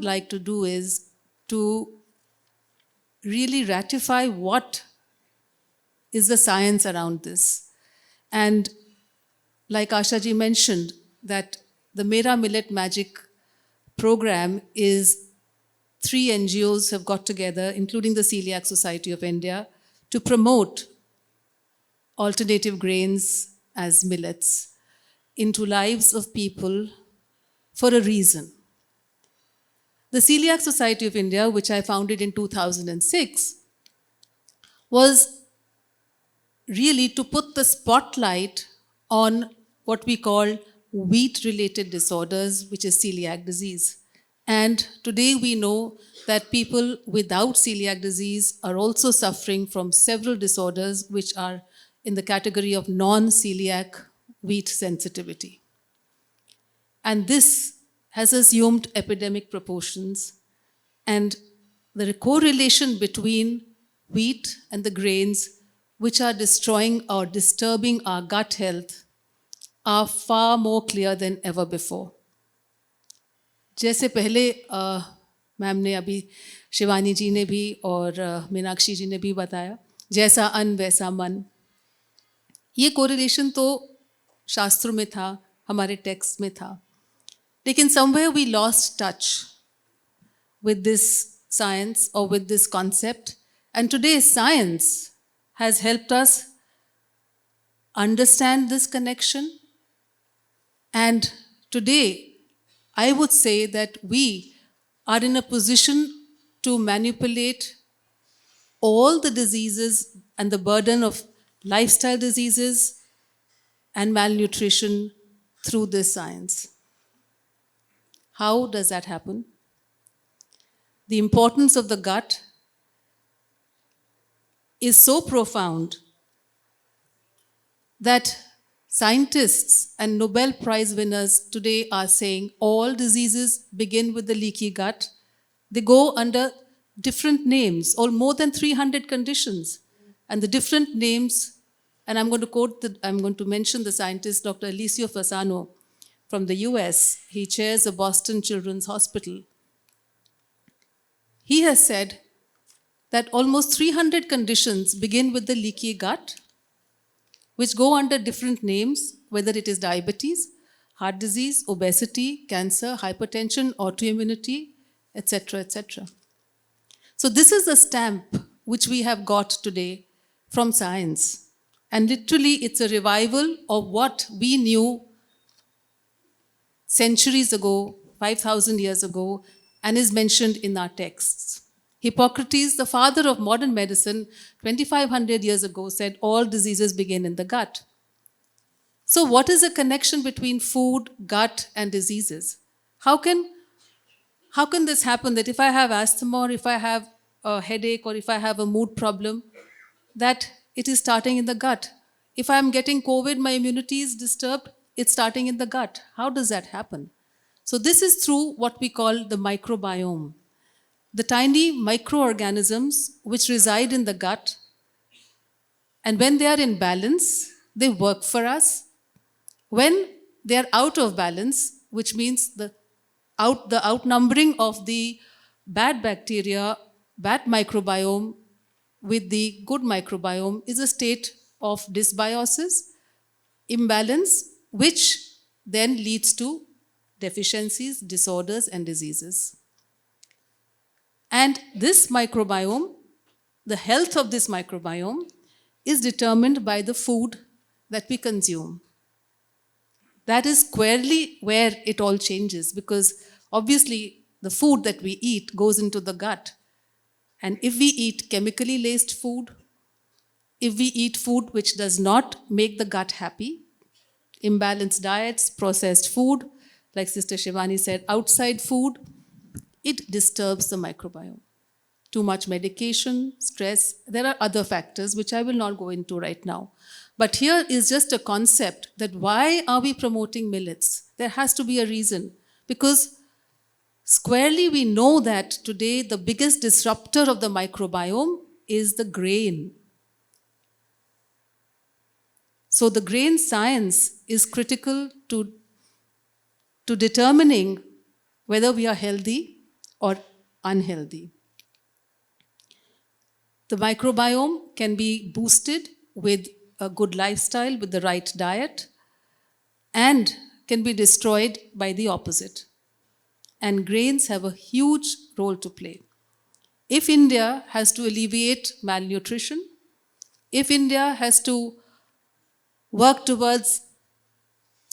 like to do is to really ratify what is the science around this. And like Asha ji mentioned, that the Mera Millet Magic program is 3 NGOs have got together, including the Celiac Society of India, to promote alternative grains as millets into lives of people for a reason. The Celiac Society of India, which I founded in 2006, was really to put the spotlight on what we call wheat-related disorders, which is celiac disease. And today we know that people without celiac disease are also suffering from several disorders which are in the category of non-celiac wheat sensitivity. And this has assumed epidemic proportions, and the correlation between wheat and the grains which are destroying or disturbing our gut health are far more clear than ever before. जैसे पहले ma'am ने अभी शिवानी जी ने भी और मीनाक्षी जी ने भी बताया, जैसा अन्न वैसा मन, ये कोरिलेशन तो शास्त्रों में था, हमारे टेक्स्ट में था, लेकिन somewhere we lost touch with this science or with this concept, and today science has helped us understand this connection. And today, I would say that we are in a position to manipulate all the diseases and the burden of lifestyle diseases and malnutrition through this science. How does that happen? The importance of the gut is so profound that scientists and Nobel Prize winners today are saying all diseases begin with the leaky gut. They go under different names, or more than 300 conditions. And the different names, and I'm going to mention the scientist, Dr. Alessio Fasano from the US. He chairs the Boston Children's Hospital. He has said that almost 300 conditions begin with the leaky gut, which go under different names, whether it is diabetes, heart disease, obesity, cancer, hypertension, autoimmunity, etc., etc. So this is the stamp which we have got today from science. And literally, it's a revival of what we knew centuries ago, 5,000 years ago, and is mentioned in our texts. Hippocrates, the father of modern medicine, 2,500 years ago said all diseases begin in the gut. So what is the connection between food, gut, and diseases? How can this happen that if I have asthma, or if I have a headache, or if I have a mood problem, that it is starting in the gut? If I'm getting COVID, my immunity is disturbed, it's starting in the gut. How does that happen? So this is through what we call the microbiome. The tiny microorganisms which reside in the gut, and when they are in balance, they work for us. When they are out of balance, which means the outnumbering of the bad bacteria, bad microbiome with the good microbiome is a state of dysbiosis, imbalance, which then leads to deficiencies, disorders, and diseases. And this microbiome, the health of this microbiome, is determined by the food that we consume. That is squarely where it all changes, because obviously the food that we eat goes into the gut. And if we eat chemically laced food, if we eat food which does not make the gut happy, imbalanced diets, processed food, like Sister Shivani said, outside food, it disturbs the microbiome. Too much medication, stress, there are other factors which I will not go into right now. But here is just a concept that why are we promoting millets? There has to be a reason. Because squarely we know that today the biggest disruptor of the microbiome is the grain. So the grain science is critical to determining whether we are healthy, or unhealthy. The microbiome can be boosted with a good lifestyle, with the right diet, and can be destroyed by the opposite. And grains have a huge role to play. If India has to alleviate malnutrition, if India has to work towards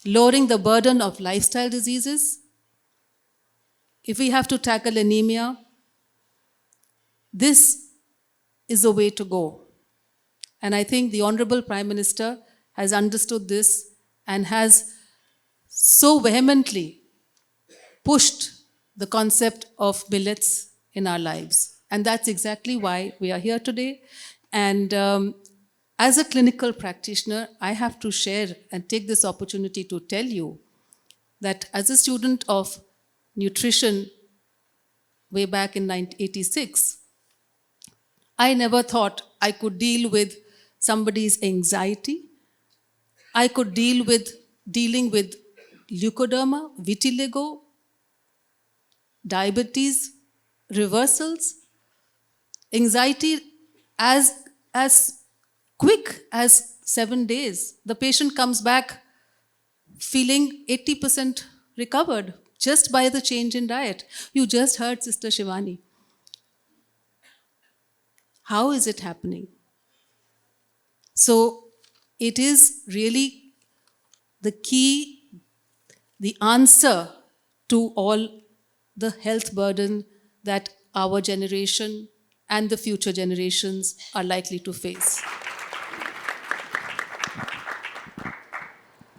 lowering the burden of lifestyle diseases, if we have to tackle anemia, this is the way to go. And I think the Honorable Prime Minister has understood this and has so vehemently pushed the concept of millets in our lives. And that's exactly why we are here today. And as a clinical practitioner, I have to share and take this opportunity to tell you that as a student of nutrition way back in 1986, I never thought I could deal with somebody's anxiety. I could dealing with leukoderma, vitiligo, diabetes, reversals, anxiety as quick as 7 days. The patient comes back feeling 80% recovered just by the change in diet. You just heard Sister Shivani. How is it happening? So it is really the key, the answer to all the health burden that our generation and the future generations are likely to face.